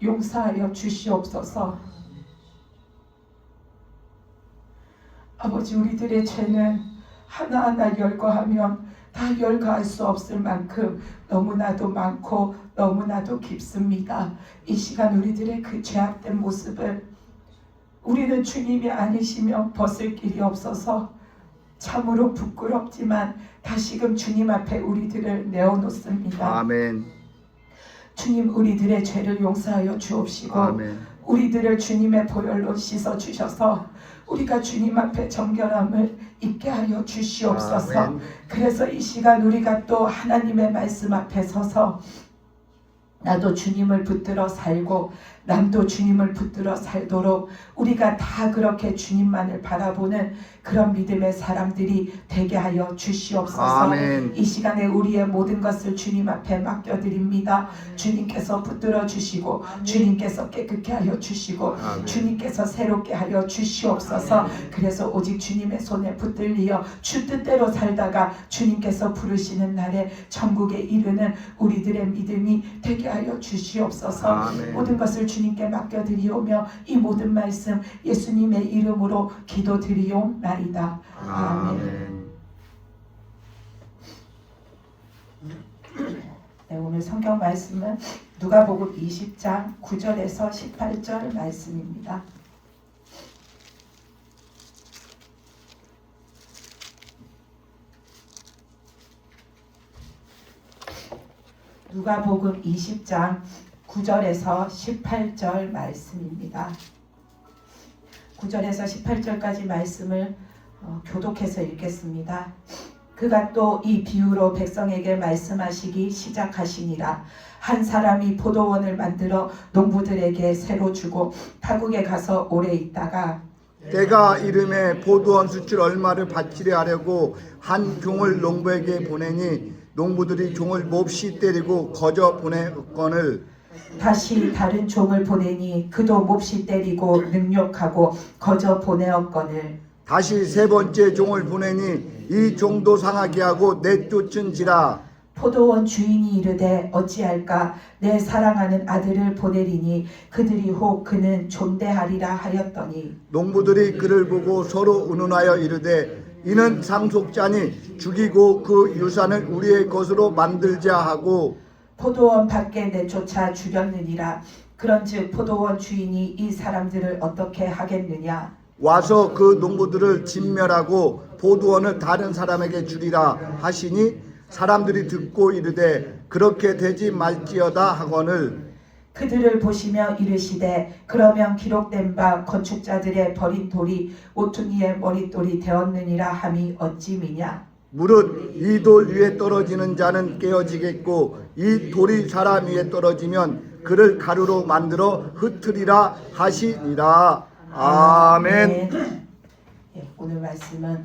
용서하여 주시옵소서. 아버지, 우리들의 죄는 하나하나 열거하면 다 열거할 수 없을 만큼 너무나도 많고 너무나도 깊습니다. 이 시간 우리들의 그 죄악된 모습을 우리는 주님이 아니시면 벗을 길이 없어서 참으로 부끄럽지만 다시금 주님 앞에 우리들을 내어놓습니다. 아멘. 주님, 우리들의 죄를 용서하여 주옵시고 아멘. 우리들을 주님의 보혈로 씻어 주셔서 우리가 주님 앞에 정결함을 입게 하여 주시옵소서. 아멘. 그래서 이 시간 우리가 또 하나님의 말씀 앞에 서서 나도 주님을 붙들어 살고 남도 주님을 붙들어 살도록 우리가 다 그렇게 주님만을 바라보는 그런 믿음의 사람들이 되게 하여 주시옵소서. 아멘. 이 시간에 우리의 모든 것을 주님 앞에 맡겨드립니다. 주님께서 붙들어 주시고 주님께서 깨끗게 하여 주시고 아멘. 주님께서 새롭게 하여 주시옵소서. 그래서 오직 주님의 손에 붙들리어 주 뜻대로 살다가 주님께서 부르시는 날에 천국에 이르는 우리들의 믿음이 되게 하여 주시옵소서. 아멘. 모든 것을 주님께 맡겨드리오며 이 모든 말씀 예수님의 이름으로 기도드리옵나이다. 아멘. 네, 오늘 성경 말씀은 누가복음 20장 9절에서 18절 말씀입니다. 누가복음 20장 9절에서 18절 말씀입니다. 9절에서 18절까지 말씀을 교독해서 읽겠습니다. 그가 또 이 비유로 백성에게 말씀하시기 시작하시니라. 한 사람이 포도원을 만들어 농부들에게 새로 주고 타국에 가서 오래 있다가 때가 이름에 포도원 수출 얼마를 바치려 하려고 한 종을 농부에게 보내니 농부들이 종을 몹시 때리고 거저 보내거늘 다시 다른 종을 보내니 그도 몹시 때리고 능욕하고 거저 보내었거늘 다시 세 번째 종을 보내니 이 종도 상하게 하고 내쫓은지라. 포도원 주인이 이르되 어찌할까 내 사랑하는 아들을 보내리니 그들이 혹 그는 존대하리라 하였더니 농부들이 그를 보고 서로 의논하여 이르되 이는 상속자니 죽이고 그 유산을 우리의 것으로 만들자 하고 포도원 밖에 내쫓아 죽였느니라. 그런즉 포도원 주인이 이 사람들을 어떻게 하겠느냐. 와서 그 농부들을 진멸하고 포도원을 다른 사람에게 주리라 하시니 사람들이 듣고 이르되 그렇게 되지 말지어다 하거늘 그들을 보시며 이르시되 그러면 기록된 바 건축자들의 버린 돌이 모퉁이의 머릿돌이 되었느니라 함이 어찌미냐. 무릇 이 돌 위에 떨어지는 자는 깨어지겠고 이 돌이 사람 위에 떨어지면 그를 가루로 만들어 흩으리라 하시니라. 아멘. 예, 오늘 말씀은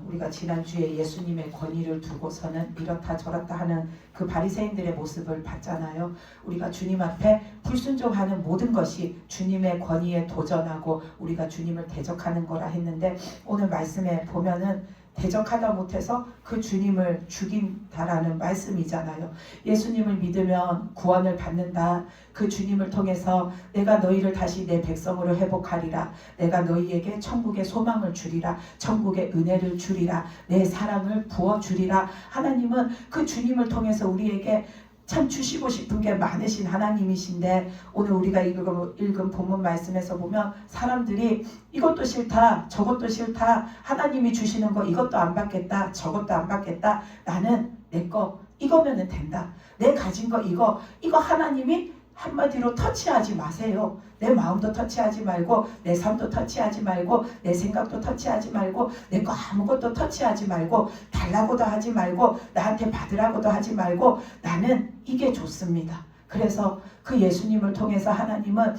우리가 지난주에 예수님의 권위를 두고서는 이렇다 저렇다 하는 그 바리새인들의 모습을 봤잖아요. 우리가 주님 앞에 불순종하는 모든 것이 주님의 권위에 도전하고 우리가 주님을 대적하는 거라 했는데 오늘 말씀에 보면은 대적하다 못해서 그 주님을 죽인다라는 말씀이잖아요. 예수님을 믿으면 구원을 받는다. 그 주님을 통해서 내가 너희를 다시 내 백성으로 회복하리라. 내가 너희에게 천국의 소망을 주리라. 천국의 은혜를 주리라. 내 사랑을 부어주리라. 하나님은 그 주님을 통해서 우리에게 참 주시고 싶은 게 많으신 하나님이신데 오늘 우리가 읽은 본문 말씀에서 보면 사람들이 이것도 싫다 저것도 싫다 하나님이 주시는 거 이것도 안 받겠다 저것도 안 받겠다 나는 내 거 이거면은 된다 내 가진 거 이거 하나님이 한마디로 터치하지 마세요. 내 마음도 터치하지 말고 내 삶도 터치하지 말고 내 생각도 터치하지 말고 내 거 아무것도 터치하지 말고 달라고도 하지 말고 나한테 받으라고도 하지 말고 나는 이게 좋습니다. 그래서 그 예수님을 통해서 하나님은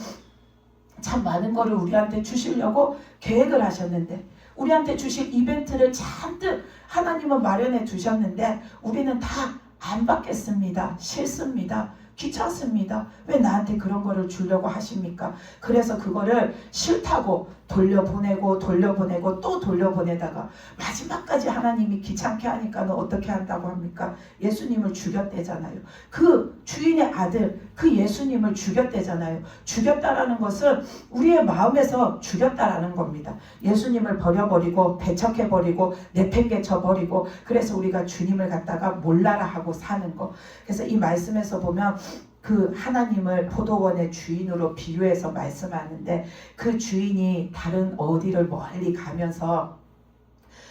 참 많은 거를 우리한테 주시려고 계획을 하셨는데 우리한테 주실 이벤트를 잔뜩 하나님은 마련해 두셨는데 우리는 다 안 받겠습니다. 싫습니다. 귀찮습니다. 왜 나한테 그런 거를 주려고 하십니까? 그래서 그거를 싫다고 돌려보내고 또 돌려보내다가 마지막까지 하나님이 귀찮게 하니까는 어떻게 한다고 합니까? 예수님을 죽였대잖아요. 그 주인의 아들, 그 예수님을 죽였대잖아요. 죽였다라는 것은 우리의 마음에서 죽였다라는 겁니다. 예수님을 버려버리고 배척해버리고 내팽개쳐버리고, 그래서 우리가 주님을 갖다가 몰라라 하고 사는 거. 그래서 이 말씀에서 보면 그 하나님을 포도원의 주인으로 비유해서 말씀하는데, 그 주인이 다른 어디를 멀리 가면서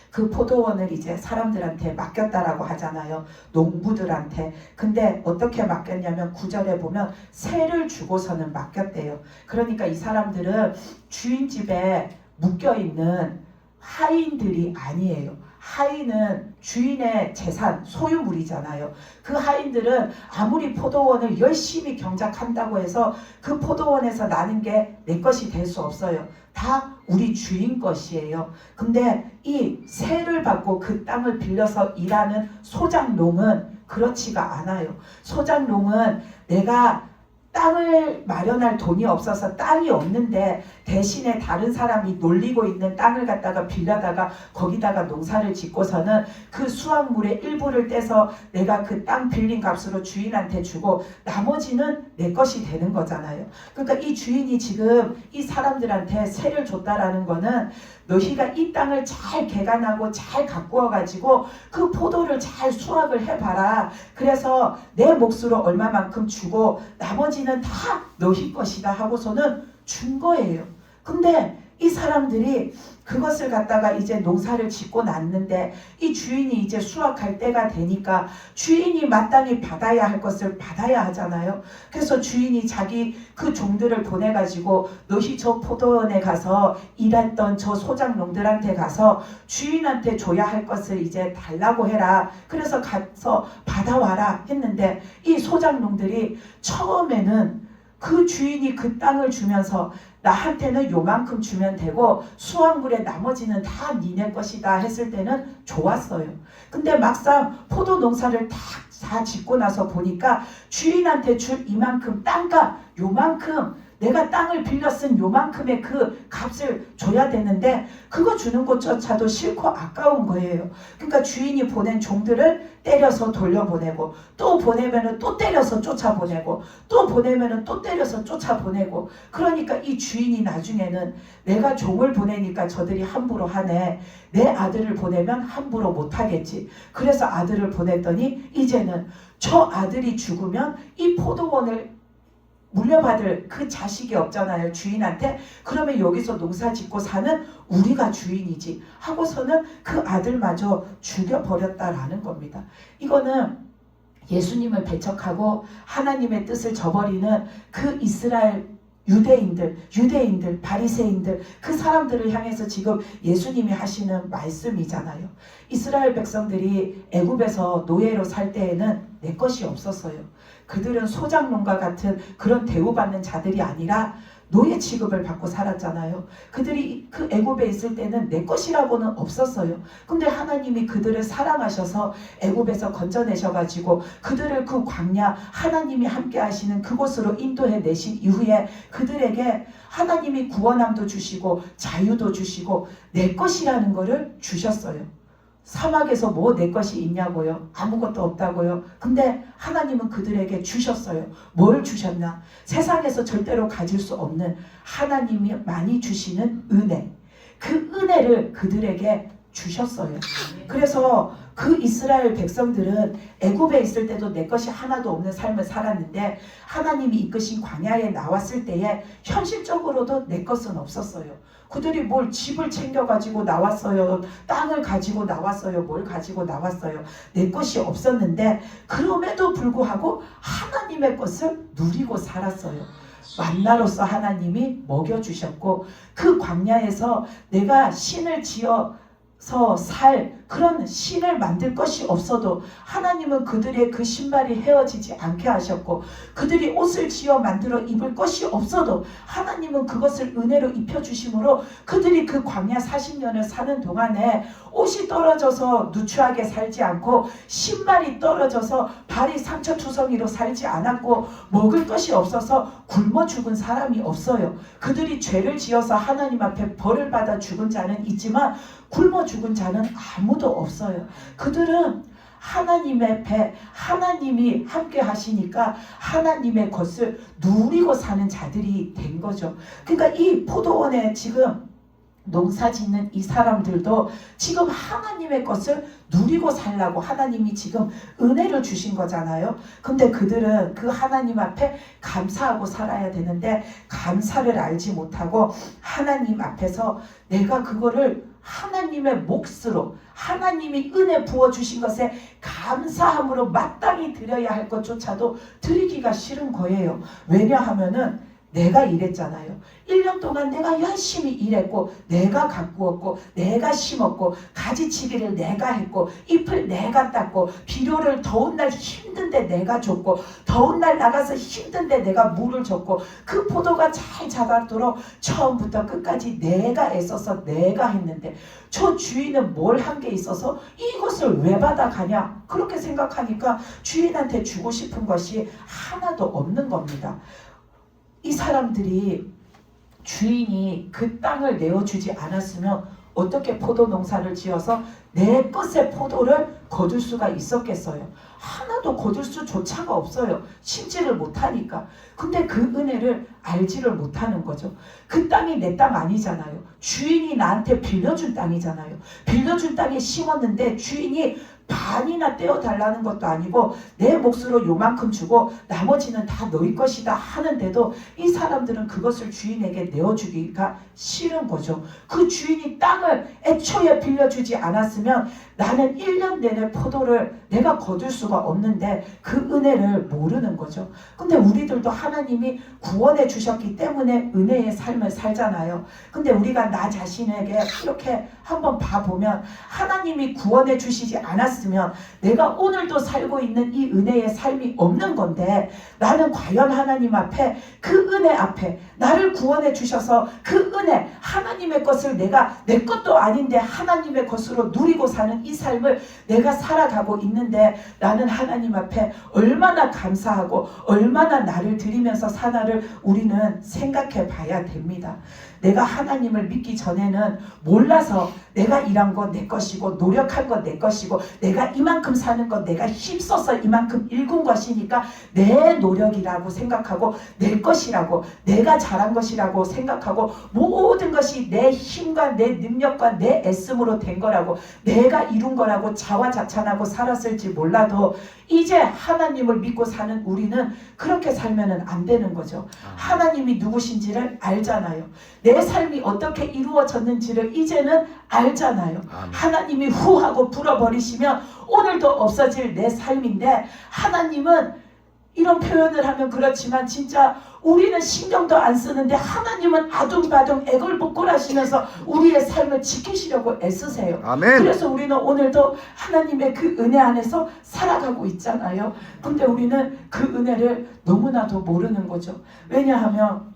그 포도원을 이제 사람들한테 맡겼다라고 하잖아요. 농부들한테. 근데 어떻게 맡겼냐면 9절에 보면 새를 주고서는 맡겼대요. 그러니까 이 사람들은 주인 집에 묶여있는 하인들이 아니에요. 하인은 주인의 재산, 소유물이잖아요. 그 하인들은 아무리 포도원을 열심히 경작한다고 해서 그 포도원에서 나는 게 내 것이 될 수 없어요. 다 우리 주인 것이에요. 근데 이 세를 받고 그 땅을 빌려서 일하는 소작농은 그렇지가 않아요. 소작농은 내가 땅을 마련할 돈이 없어서 땅이 없는데 대신에 다른 사람이 놀리고 있는 땅을 갖다가 빌려다가 거기다가 농사를 짓고서는 그 수확물의 일부를 떼서 내가 그 땅 빌린 값으로 주인한테 주고 나머지는 내 것이 되는 거잖아요. 그러니까 이 주인이 지금 이 사람들한테 세를 줬다라는 거는 너희가 이 땅을 잘 개간하고 잘 가꾸어 가지고 그 포도를 잘 수확을 해봐라. 그래서 내 몫으로 얼마만큼 주고 나머지는 다 너희 것이다 하고서는 준 거예요. 근데 이 사람들이 그것을 갖다가 이제 농사를 짓고 났는데 이 주인이 이제 수확할 때가 되니까 주인이 마땅히 받아야 할 것을 받아야 하잖아요. 그래서 주인이 자기 그 종들을 보내가지고 너희 저 포도원에 가서 일했던 저 소작농들한테 가서 주인한테 줘야 할 것을 이제 달라고 해라. 그래서 가서 받아와라 했는데 이 소작농들이 처음에는 그 주인이 그 땅을 주면서 나한테는 요만큼 주면 되고 수확물의 나머지는 다 니네 것이다 했을 때는 좋았어요. 근데 막상 포도 농사를 다 짓고 나서 보니까 주인한테 줄 이만큼 땅값 요만큼 내가 땅을 빌려 쓴 요만큼의 그 값을 줘야 되는데 그거 주는 것조차도 싫고 아까운 거예요. 그러니까 주인이 보낸 종들을 때려서 돌려보내고 또 보내면은 또 때려서 쫓아보내고 또 보내면은 또 때려서 쫓아보내고, 그러니까 이 주인이 나중에는 내가 종을 보내니까 저들이 함부로 하네. 내 아들을 보내면 함부로 못하겠지. 그래서 아들을 보냈더니 이제는 저 아들이 죽으면 이 포도원을 물려받을 그 자식이 없잖아요, 주인한테. 그러면 여기서 농사 짓고 사는 우리가 주인이지 하고서는 그 아들마저 죽여버렸다라는 겁니다. 이거는 예수님을 배척하고 하나님의 뜻을 저버리는 그 이스라엘 유대인들, 바리새인들, 그 사람들을 향해서 지금 예수님이 하시는 말씀이잖아요. 이스라엘 백성들이 애굽에서 노예로 살 때에는 내 것이 없었어요. 그들은 소작농과 같은 그런 대우받는 자들이 아니라 노예 취급을 받고 살았잖아요. 그들이 그 애굽에 있을 때는 내 것이라고는 없었어요. 근데 하나님이 그들을 사랑하셔서 애굽에서 건져내셔가지고 그들을 그 광야 하나님이 함께 하시는 그곳으로 인도해 내신 이후에 그들에게 하나님이 구원함도 주시고 자유도 주시고 내 것이라는 거를 주셨어요. 사막에서 뭐 내 것이 있냐고요? 아무것도 없다고요? 근데 하나님은 그들에게 주셨어요. 뭘 주셨나? 세상에서 절대로 가질 수 없는 하나님이 많이 주시는 은혜. 그 은혜를 그들에게 주셨어요. 그래서 그 이스라엘 백성들은 애굽에 있을 때도 내 것이 하나도 없는 삶을 살았는데 하나님이 이끄신 광야에 나왔을 때에 현실적으로도 내 것은 없었어요. 그들이 뭘 집을 챙겨가지고 나왔어요. 땅을 가지고 나왔어요. 뭘 가지고 나왔어요. 내 것이 없었는데 그럼에도 불구하고 하나님의 것을 누리고 살았어요. 만나로서 하나님이 먹여주셨고 그 광야에서 내가 신을 지어 살 그런 신을 만들 것이 없어도 하나님은 그들의 그 신발이 헤어지지 않게 하셨고, 그들이 옷을 지어 만들어 입을 것이 없어도 하나님은 그것을 은혜로 입혀주심으로 그들이 그 광야 40년을 사는 동안에 옷이 떨어져서 누추하게 살지 않고, 신발이 떨어져서 발이 상처투성이로 살지 않았고, 먹을 것이 없어서 굶어 죽은 사람이 없어요. 그들이 죄를 지어서 하나님 앞에 벌을 받아 죽은 자는 있지만 굶어 죽은 자는 아무도 없어요. 그들은 하나님의 배, 하나님이 함께 하시니까 하나님의 것을 누리고 사는 자들이 된 거죠. 그러니까 이 포도원에 지금 농사 짓는 이 사람들도 지금 하나님의 것을 누리고 살라고 하나님이 지금 은혜를 주신 거잖아요. 근데 그들은 그 하나님 앞에 감사하고 살아야 되는데 감사를 알지 못하고 하나님 앞에서 내가 그거를 하나님의 몫으로, 하나님이 은혜 부어주신 것에 감사함으로 마땅히 드려야 할 것조차도 드리기가 싫은 거예요. 왜냐하면은 내가 일했잖아요. 1년 동안 내가 열심히 일했고, 내가 가꾸었고, 내가 심었고, 가지치기를 내가 했고, 잎을 내가 땄고, 비료를 더운 날 힘든데 내가 줬고, 더운 날 나가서 힘든데 내가 물을 줬고, 그 포도가 잘 자라도록 처음부터 끝까지 내가 애써서 내가 했는데, 저 주인은 뭘 한 게 있어서 이것을 왜 받아가냐? 그렇게 생각하니까 주인한테 주고 싶은 것이 하나도 없는 겁니다. 이 사람들이 주인이 그 땅을 내어주지 않았으면 어떻게 포도 농사를 지어서 내 것의 포도를 거둘 수가 있었겠어요? 하나도 거둘 수조차가 없어요. 심지를 못하니까. 근데 그 은혜를 알지를 못하는 거죠. 그 땅이 내 땅 아니잖아요. 주인이 나한테 빌려준 땅이잖아요. 빌려준 땅에 심었는데 주인이 반이나 떼어달라는 것도 아니고 내 몫으로 요만큼 주고 나머지는 다 너희 것이다 하는데도 이 사람들은 그것을 주인에게 내어주기가 싫은 거죠. 그 주인이 땅을 애초에 빌려주지 않았으면 나는 1년 내내 포도를 내가 거둘 수가 없는데 그 은혜를 모르는 거죠. 근데 우리들도 하나님이 구원해 주셨기 때문에 은혜의 삶을 살잖아요. 근데 우리가 나 자신에게 이렇게 한번 봐보면 하나님이 구원해 주시지 않았으면 내가 오늘도 살고 있는 이 은혜의 삶이 없는 건데, 나는 과연 하나님 앞에 그 은혜 앞에 나를 구원해 주셔서 그 은혜 하나님의 것을 내가 내 것도 아닌데 하나님의 것으로 누리고 사는 이 삶을 내가 살아가고 있는데, 나는 하나님 앞에 얼마나 감사하고 얼마나 나를 드리면서 사나를 우리는 생각해 봐야 됩니다. 내가 하나님을 믿기 전에는 몰라서 내가 일한 거 내 것이고 노력한 거 내 것이고 내가 이만큼 사는 거 내가 힘써서 이만큼 일군 것이니까 내 노력이라고 생각하고 내 것이라고 내가 잘한 것이라고 생각하고 모든 것이 내 힘과 내 능력과 내 애씀으로 된 거라고 내가 이룬 거라고 자화자찬하고 살았을지 몰라도 이제 하나님을 믿고 사는 우리는 그렇게 살면은 안 되는 거죠. 하나님이 누구신지를 알잖아요. 내 삶이 어떻게 이루어졌는지를 이제는 알잖아요. 하나님이 후하고 불어버리시면 오늘도 없어질 내 삶인데, 하나님은 이런 표현을 하면 그렇지만 진짜 우리는 신경도 안 쓰는데 하나님은 아둥바둥 애걸복걸하시면서 우리의 삶을 지키시려고 애쓰세요. 아멘. 그래서 우리는 오늘도 하나님의 그 은혜 안에서 살아가고 있잖아요. 근데 우리는 그 은혜를 너무나도 모르는 거죠. 왜냐하면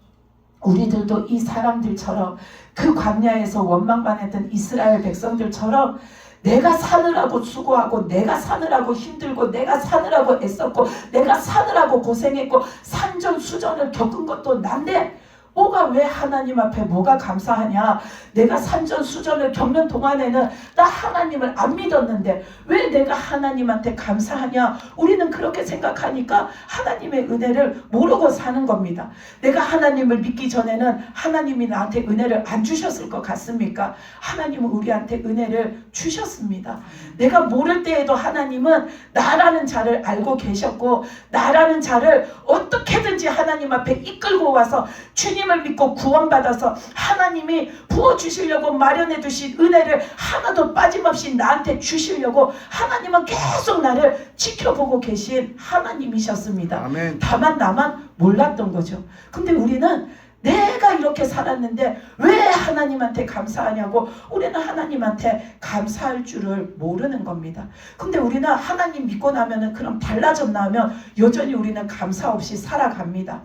우리들도 이 사람들처럼 그 광야에서 원망만 했던 이스라엘 백성들처럼 내가 사느라고 수고하고 내가 사느라고 힘들고 내가 사느라고 애썼고 내가 사느라고 고생했고 산전수전을 겪은 것도 난데 뭐가 왜 하나님 앞에 뭐가 감사하냐? 내가 산전수전을 겪는 동안에는 나 하나님을 안 믿었는데 왜 내가 하나님한테 감사하냐? 우리는 그렇게 생각하니까 하나님의 은혜를 모르고 사는 겁니다. 내가 하나님을 믿기 전에는 하나님이 나한테 은혜를 안 주셨을 것 같습니까? 하나님은 우리한테 은혜를 주셨습니다. 내가 모를 때에도 하나님은 나라는 자를 알고 계셨고 나라는 자를 어떻게든지 하나님 앞에 이끌고 와서 주님을 믿고 구원받아서 하나님이 부어주시려고 마련해 두신 은혜를 하나도 빠짐없이 나한테 주시려고 하나님은 계속 나를 지켜보고 계신 하나님이셨습니다. 아멘. 다만 나만 몰랐던 거죠. 근데 우리는 내가 이렇게 살았는데 왜 하나님한테 감사하냐고. 우리는 하나님한테 감사할 줄을 모르는 겁니다. 근데 우리는 하나님 믿고 나면은 그럼 달라졌나 하면 여전히 우리는 감사 없이 살아갑니다.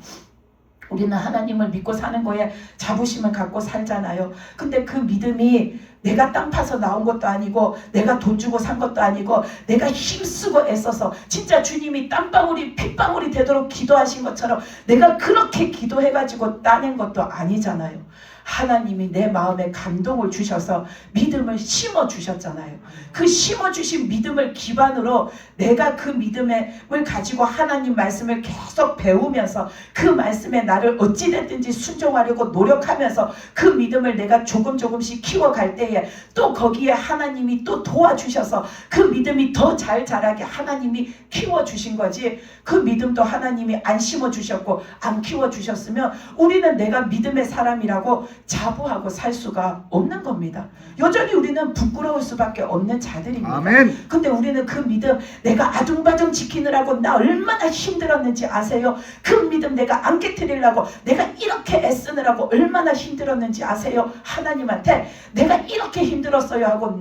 우리는 하나님을 믿고 사는 거에 자부심을 갖고 살잖아요. 근데 그 믿음이 내가 땅 파서 나온 것도 아니고 내가 돈 주고 산 것도 아니고 내가 힘쓰고 애써서 진짜 주님이 땀방울이 핏방울이 되도록 기도하신 것처럼 내가 그렇게 기도해가지고 따낸 것도 아니잖아요. 하나님이 내 마음에 감동을 주셔서 믿음을 심어주셨잖아요. 그 심어주신 믿음을 기반으로 내가 그 믿음을 가지고 하나님 말씀을 계속 배우면서 그 말씀에 나를 어찌됐든지 순종하려고 노력하면서 그 믿음을 내가 조금씩 키워갈 때에 또 거기에 하나님이 또 도와주셔서 그 믿음이 더 잘 자라게 하나님이 키워주신 거지. 그 믿음도 하나님이 안 심어주셨고 안 키워주셨으면 우리는 내가 믿음의 사람이라고 자부하고 살 수가 없는 겁니다. 여전히 우리는 부끄러울 수밖에 없는 자들입니다. 아멘. 근데 우리는 그 믿음 내가 아둥바둥 지키느라고 나 얼마나 힘들었는지 아세요? 그 믿음 내가 안 깨트리려고 내가 이렇게 애쓰느라고 얼마나 힘들었는지 아세요? 하나님한테 내가 이렇게 힘들었어요 하고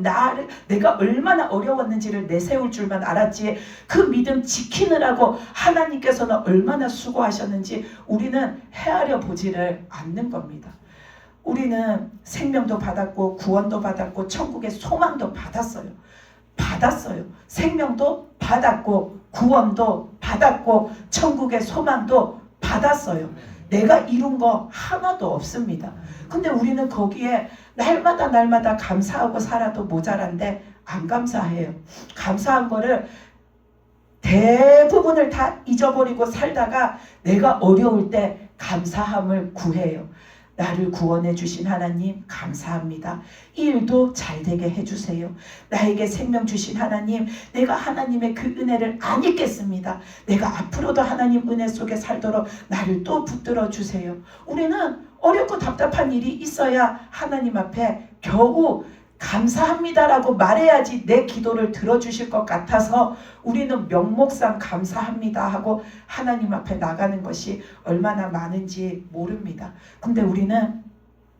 내가 얼마나 어려웠는지를 내세울 줄만 알았지. 그 믿음 지키느라고 하나님께서는 얼마나 수고하셨는지 우리는 헤아려 보지를 않는 겁니다. 우리는 생명도 받았고 구원도 받았고 천국의 소망도 받았어요. 생명도 받았고 구원도 받았고 천국의 소망도 받았어요. 내가 이룬 거 하나도 없습니다. 근데 우리는 거기에 날마다 감사하고 살아도 모자란데 안 감사해요. 감사한 거를 대부분을 다 잊어버리고 살다가 내가 어려울 때 감사함을 구해요. 나를 구원해 주신 하나님 감사합니다. 이 일도 잘 되게 해주세요. 나에게 생명 주신 하나님, 내가 하나님의 그 은혜를 안 잊겠습니다. 내가 앞으로도 하나님 은혜 속에 살도록 나를 또 붙들어 주세요. 우리는 어렵고 답답한 일이 있어야 하나님 앞에 겨우 감사합니다라고 말해야지 내 기도를 들어주실 것 같아서 우리는 명목상 감사합니다 하고 하나님 앞에 나가는 것이 얼마나 많은지 모릅니다. 근데 우리는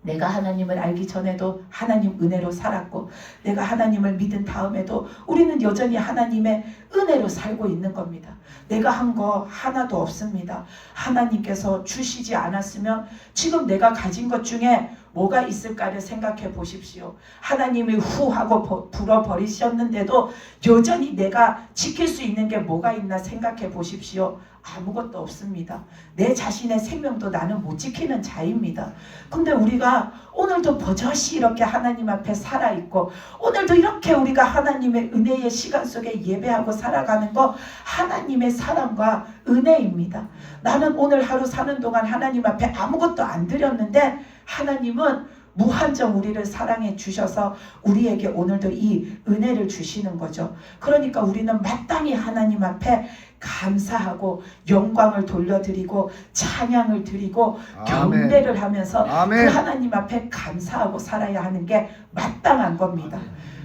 내가 하나님을 알기 전에도 하나님 은혜로 살았고 내가 하나님을 믿은 다음에도 우리는 여전히 하나님의 은혜로 살고 있는 겁니다. 내가 한 거 하나도 없습니다. 하나님께서 주시지 않았으면 지금 내가 가진 것 중에 뭐가 있을까를 생각해 보십시오. 하나님이 후 하고 불어버리셨는데도 여전히 내가 지킬 수 있는 게 뭐가 있나 생각해 보십시오. 아무것도 없습니다. 내 자신의 생명도 나는 못 지키는 자입니다. 근데 우리가 오늘도 버젓이 이렇게 하나님 앞에 살아있고 오늘도 이렇게 우리가 하나님의 은혜의 시간 속에 예배하고 살아가는 거 하나님의 사랑과 은혜입니다. 나는 오늘 하루 사는 동안 하나님 앞에 아무것도 안 드렸는데 하나님은 무한정 우리를 사랑해 주셔서 우리에게 오늘도 이 은혜를 주시는 거죠. 그러니까 우리는 마땅히 하나님 앞에 감사하고 영광을 돌려드리고 찬양을 드리고 경배를 하면서 그 하나님 앞에 감사하고 살아야 하는 게 마땅한 겁니다.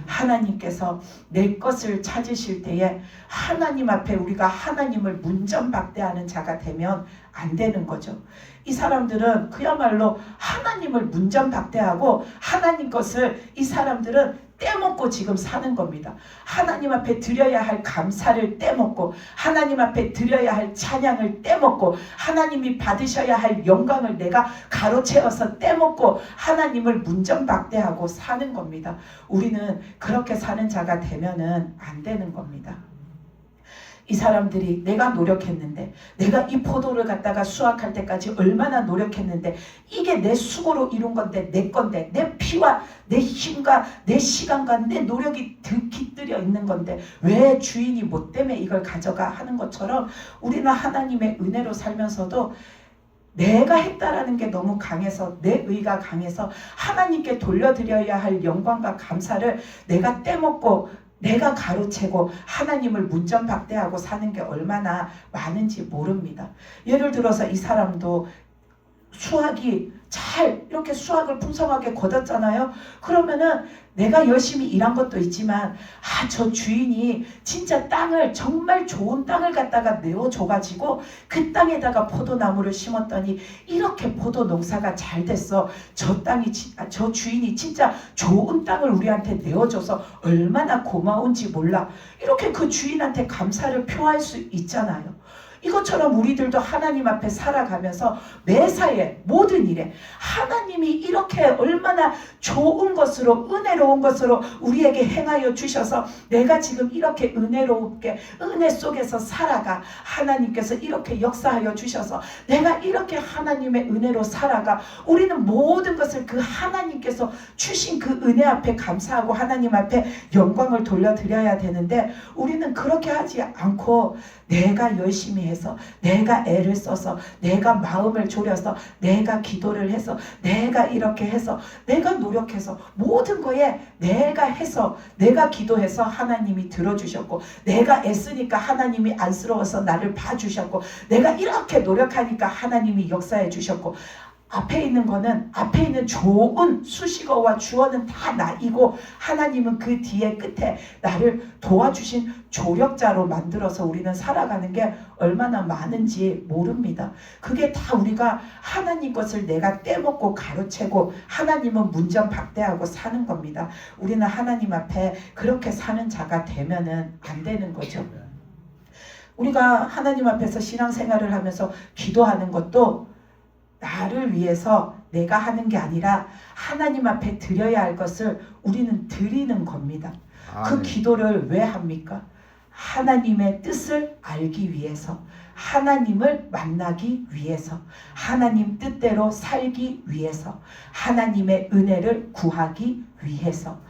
하나님께서 내 것을 찾으실 때에 하나님 앞에 우리가 하나님을 문전박대하는 자가 되면 안 되는 거죠. 이 사람들은 그야말로 하나님을 문전박대하고 하나님 것을 이 사람들은 떼먹고 지금 사는 겁니다. 하나님 앞에 드려야 할 감사를 떼먹고 하나님 앞에 드려야 할 찬양을 떼먹고 하나님이 받으셔야 할 영광을 내가 가로채어서 떼먹고 하나님을 문전박대하고 사는 겁니다. 우리는 그렇게 사는 자가 되면은 안 되는 겁니다. 이 사람들이 내가 노력했는데 내가 이 포도를 갖다가 수확할 때까지 얼마나 노력했는데 이게 내 수고로 이룬 건데 내 건데 내 피와 내 힘과 내 시간과 내 노력이 깃들여 있는 건데 왜 주인이 뭐 때문에 이걸 가져가 하는 것처럼 우리는 하나님의 은혜로 살면서도 내가 했다라는 게 너무 강해서 내 의가 강해서 하나님께 돌려드려야 할 영광과 감사를 내가 떼먹고 내가 가로채고 하나님을 문전박대하고 사는 게 얼마나 많은지 모릅니다. 예를 들어서 이 사람도 수학이 잘 이렇게 수학을 풍성하게 거뒀잖아요. 그러면은 내가 열심히 일한 것도 있지만 저 주인이 진짜 땅을 정말 좋은 땅을 갖다가 내어줘가지고 그 땅에다가 포도나무를 심었더니 이렇게 포도 농사가 잘 됐어. 저 주인이 진짜 좋은 땅을 우리한테 내어줘서 얼마나 고마운지 몰라. 이렇게 그 주인한테 감사를 표할 수 있잖아요. 이것처럼 우리들도 하나님 앞에 살아가면서 매사에 모든 일에 하나님이 이렇게 얼마나 좋은 것으로 은혜로운 것으로 우리에게 행하여 주셔서 내가 지금 이렇게 은혜롭게 은혜 속에서 살아가. 하나님께서 이렇게 역사하여 주셔서 내가 이렇게 하나님의 은혜로 살아가. 우리는 모든 것을 그 하나님께서 주신 그 은혜 앞에 감사하고 하나님 앞에 영광을 돌려드려야 되는데 우리는 그렇게 하지 않고 내가 열심히 해서 내가 애를 써서 내가 마음을 졸여서 내가 기도를 해서 내가 이렇게 해서 내가 노력해서 모든 거에 내가 해서 내가 기도해서 하나님이 들어주셨고 내가 애쓰니까 하나님이 안쓰러워서 나를 봐주셨고 내가 이렇게 노력하니까 하나님이 역사해 주셨고 앞에 있는 거는 앞에 있는 좋은 수식어와 주어는 다 나이고 하나님은 그 뒤에 끝에 나를 도와주신 조력자로 만들어서 우리는 살아가는 게 얼마나 많은지 모릅니다. 그게 다 우리가 하나님 것을 내가 떼먹고 가로채고 하나님은 문전박대하고 사는 겁니다. 우리는 하나님 앞에 그렇게 사는 자가 되면은 안 되는 거죠. 우리가 하나님 앞에서 신앙생활을 하면서 기도하는 것도 나를 위해서 내가 하는 게 아니라 하나님 앞에 드려야 할 것을 우리는 드리는 겁니다. 그 기도를 왜 합니까? 하나님의 뜻을 알기 위해서, 하나님을 만나기 위해서, 하나님 뜻대로 살기 위해서, 하나님의 은혜를 구하기 위해서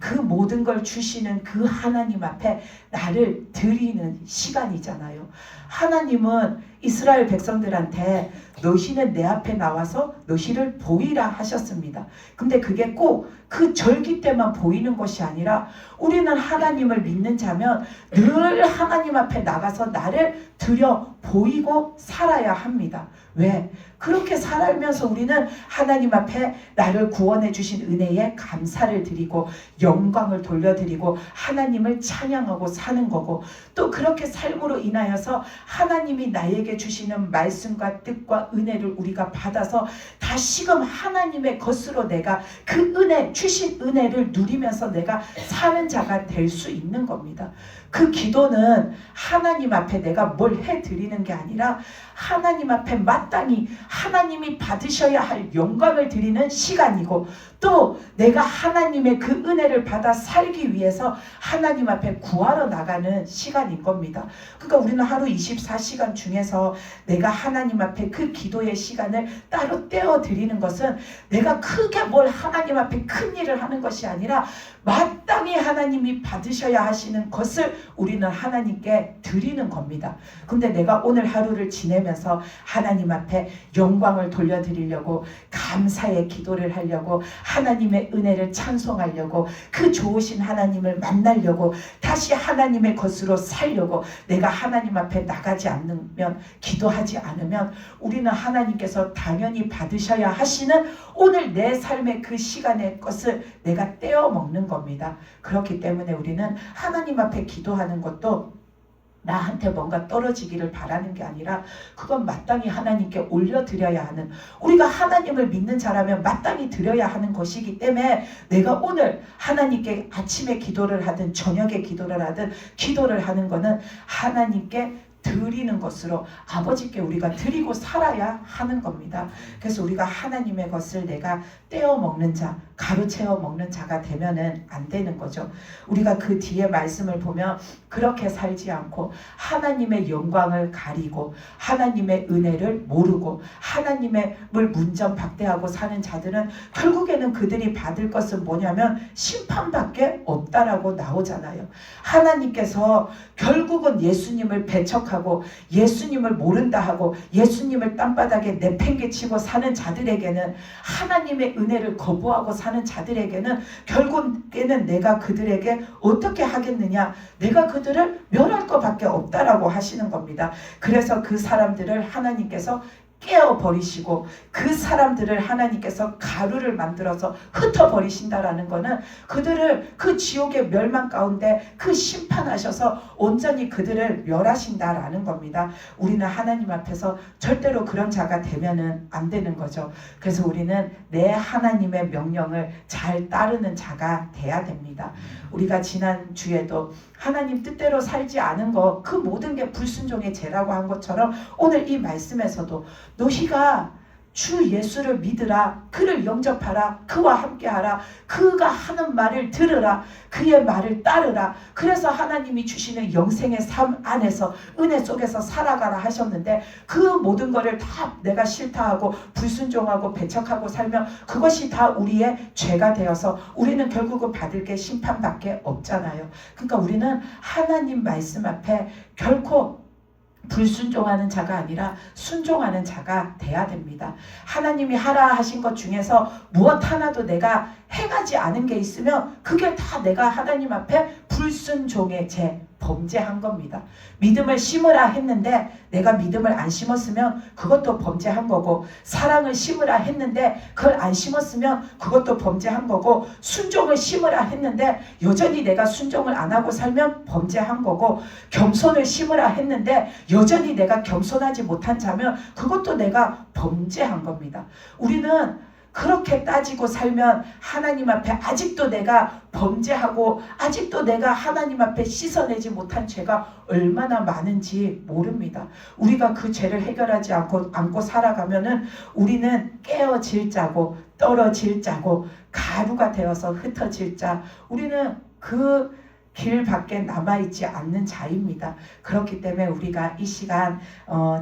그 모든 걸 주시는 그 하나님 앞에 나를 드리는 시간이잖아요. 하나님은 이스라엘 백성들한테 너희는 내 앞에 나와서 너희를 보이라 하셨습니다. 근데 그게 꼭 그 절기 때만 보이는 것이 아니라 우리는 하나님을 믿는 자면 늘 하나님 앞에 나가서 나를 드려 보이고 살아야 합니다. 왜? 그렇게 살면서 우리는 하나님 앞에 나를 구원해 주신 은혜에 감사를 드리고 영광을 돌려드리고 하나님을 찬양하고 사는 거고 또 그렇게 삶으로 인하여서 하나님이 나에게 주시는 말씀과 뜻과 은혜를 우리가 받아서 다시금 하나님의 것으로 내가 그 은혜 주신 은혜를 누리면서 내가 사는 자가 될 수 있는 겁니다. 그 기도는 하나님 앞에 내가 뭘 해드리는 게 아니라 하나님 앞에 마땅히 하나님이 받으셔야 할 영광을 드리는 시간이고 또 내가 하나님의 그 은혜를 받아 살기 위해서 하나님 앞에 구하러 나가는 시간인 겁니다. 그러니까 우리는 하루 24시간 중에서 내가 하나님 앞에 그 기도의 시간을 따로 떼어 드리는 것은 내가 크게 뭘 하나님 앞에 큰 일을 하는 것이 아니라 마땅히 하나님이 받으셔야 하시는 것을 우리는 하나님께 드리는 겁니다. 근데 내가 오늘 하루를 지내면서 하나님 앞에 영광을 돌려드리려고 감사의 기도를 하려고 하나님의 은혜를 찬송하려고 그 좋으신 하나님을 만나려고 다시 하나님의 것으로 살려고 내가 하나님 앞에 나가지 않으면 기도하지 않으면 우리는 하나님께서 당연히 받으셔야 하시는 오늘 내 삶의 그 시간의 것을 내가 떼어 먹는 겁니다. 그렇기 때문에 우리는 하나님 앞에 기도하는 것도 나한테 뭔가 떨어지기를 바라는 게 아니라 그건 마땅히 하나님께 올려드려야 하는 우리가 하나님을 믿는 자라면 마땅히 드려야 하는 것이기 때문에 내가 오늘 하나님께 아침에 기도를 하든 저녁에 기도를 하든 기도를 하는 것은 하나님께 드리는 것으로 아버지께 우리가 드리고 살아야 하는 겁니다. 그래서 우리가 하나님의 것을 내가 떼어 먹는 자, 가로채어 먹는 자가 되면은 안 되는 거죠. 우리가 그 뒤에 말씀을 보면 그렇게 살지 않고 하나님의 영광을 가리고 하나님의 은혜를 모르고 하나님을 문전박대하고 사는 자들은 결국에는 그들이 받을 것은 뭐냐면 심판밖에 없다라고 나오잖아요. 하나님께서 결국은 예수님을 배척하고 예수님을 모른다 하고 예수님을 땅바닥에 내팽개치고 사는 자들에게는 하나님의 은혜를 거부하고 사는 자들에게는 결국에는 내가 그들에게 어떻게 하겠느냐, 내가 그들을 멸할 것밖에 없다라고 하시는 겁니다. 그래서 그 사람들을 하나님께서 깨어 버리시고 그 사람들을 하나님께서 가루를 만들어서 흩어 버리신다라는 거는 그들을 그 지옥의 멸망 가운데 그 심판하셔서 온전히 그들을 멸하신다라는 겁니다. 우리는 하나님 앞에서 절대로 그런 자가 되면은 안 되는 거죠. 그래서 우리는 내 하나님의 명령을 잘 따르는 자가 돼야 됩니다. 우리가 지난 주에도 하나님 뜻대로 살지 않은 거, 그 모든 게 불순종의 죄라고 한 것처럼 오늘 이 말씀에서도 너희가 주 예수를 믿으라, 그를 영접하라, 그와 함께하라, 그가 하는 말을 들으라, 그의 말을 따르라. 그래서 하나님이 주시는 영생의 삶 안에서 은혜 속에서 살아가라 하셨는데 그 모든 거를 다 내가 싫다하고 불순종하고 배척하고 살면 그것이 다 우리의 죄가 되어서 우리는 결국은 받을 게 심판밖에 없잖아요. 그러니까 우리는 하나님 말씀 앞에 결코 불순종하는 자가 아니라 순종하는 자가 돼야 됩니다. 하나님이 하라 하신 것 중에서 무엇 하나도 내가 행하지 않은 게 있으면 그게 다 내가 하나님 앞에 불순종의 죄, 범죄한 겁니다. 믿음을 심으라 했는데 내가 믿음을 안 심었으면 그것도 범죄한 거고, 사랑을 심으라 했는데 그걸 안 심었으면 그것도 범죄한 거고, 순종을 심으라 했는데 여전히 내가 순종을 안 하고 살면 범죄한 거고, 겸손을 심으라 했는데 여전히 내가 겸손하지 못한 자면 그것도 내가 범죄한 겁니다. 우리는 그렇게 따지고 살면 하나님 앞에 아직도 내가 범죄하고 아직도 내가 하나님 앞에 씻어내지 못한 죄가 얼마나 많은지 모릅니다. 우리가 그 죄를 해결하지 않고 살아가면은 우리는 깨어질 자고 떨어질 자고 가루가 되어서 흩어질 자, 우리는 그 길 밖에 남아있지 않는 자입니다. 그렇기 때문에 우리가 이 시간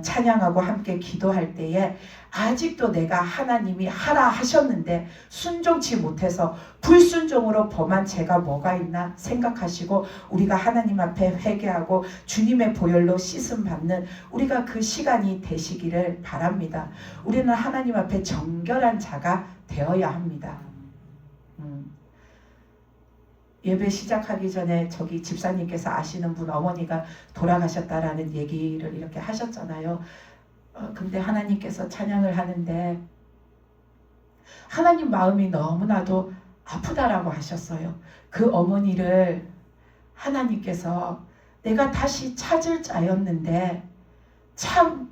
찬양하고 함께 기도할 때에 아직도 내가 하나님이 하라 하셨는데 순종치 못해서 불순종으로 범한 죄가 뭐가 있나 생각하시고 우리가 하나님 앞에 회개하고 주님의 보혈로 씻음 받는 우리가 그 시간이 되시기를 바랍니다. 우리는 하나님 앞에 정결한 자가 되어야 합니다. 예배 시작하기 전에 저기 집사님께서 아시는 분 어머니가 돌아가셨다라는 얘기를 이렇게 하셨잖아요. 근데 하나님께서 찬양을 하는데 하나님 마음이 너무나도 아프다라고 하셨어요. 그 어머니를 하나님께서 내가 다시 찾을 자였는데 참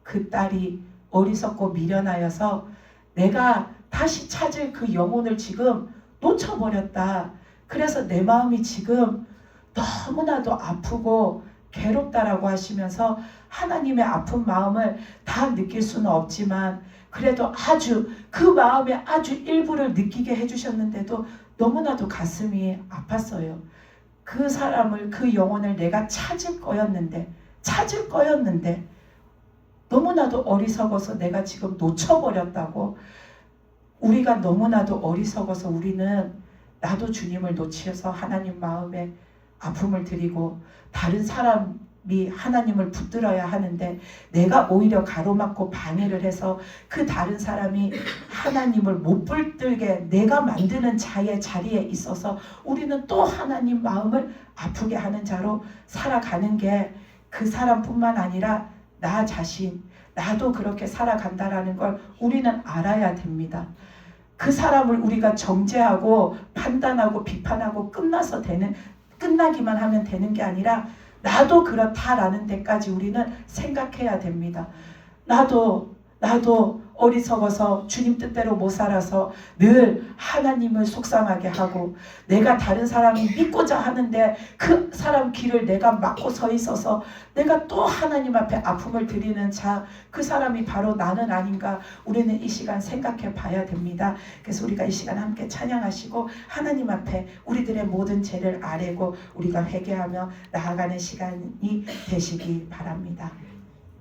그 딸이 어리석고 미련하여서 내가 다시 찾을 그 영혼을 지금 놓쳐버렸다. 그래서 내 마음이 지금 너무나도 아프고 괴롭다라고 하시면서 하나님의 아픈 마음을 다 느낄 수는 없지만 그래도 아주 그 마음의 아주 일부를 느끼게 해주셨는데도 너무나도 가슴이 아팠어요. 그 사람을, 그 영혼을 내가 찾을 거였는데 너무나도 어리석어서 내가 지금 놓쳐버렸다고. 우리가 너무나도 어리석어서 우리는 나도 주님을 놓치어서 하나님 마음에 아픔을 드리고 다른 사람이 하나님을 붙들어야 하는데 내가 오히려 가로막고 방해를 해서 그 다른 사람이 하나님을 못 붙들게 내가 만드는 자의 자리에 있어서 우리는 또 하나님 마음을 아프게 하는 자로 살아가는 게 그 사람뿐만 아니라 나 자신, 나도 그렇게 살아간다라는 걸 우리는 알아야 됩니다. 그 사람을 우리가 정죄하고 판단하고 비판하고 끝나기만 하면 되는 게 아니라 나도 그렇다라는 데까지 우리는 생각해야 됩니다. 나도 어리석어서 주님 뜻대로 못 살아서 늘 하나님을 속상하게 하고 내가 다른 사람이 믿고자 하는데 그 사람 길을 내가 막고 서 있어서 내가 또 하나님 앞에 아픔을 드리는 자, 그 사람이 바로 나는 아닌가. 우리는 이 시간 생각해 봐야 됩니다. 그래서 우리가 이 시간 함께 찬양하시고 하나님 앞에 우리들의 모든 죄를 아뢰고 우리가 회개하며 나아가는 시간이 되시기 바랍니다.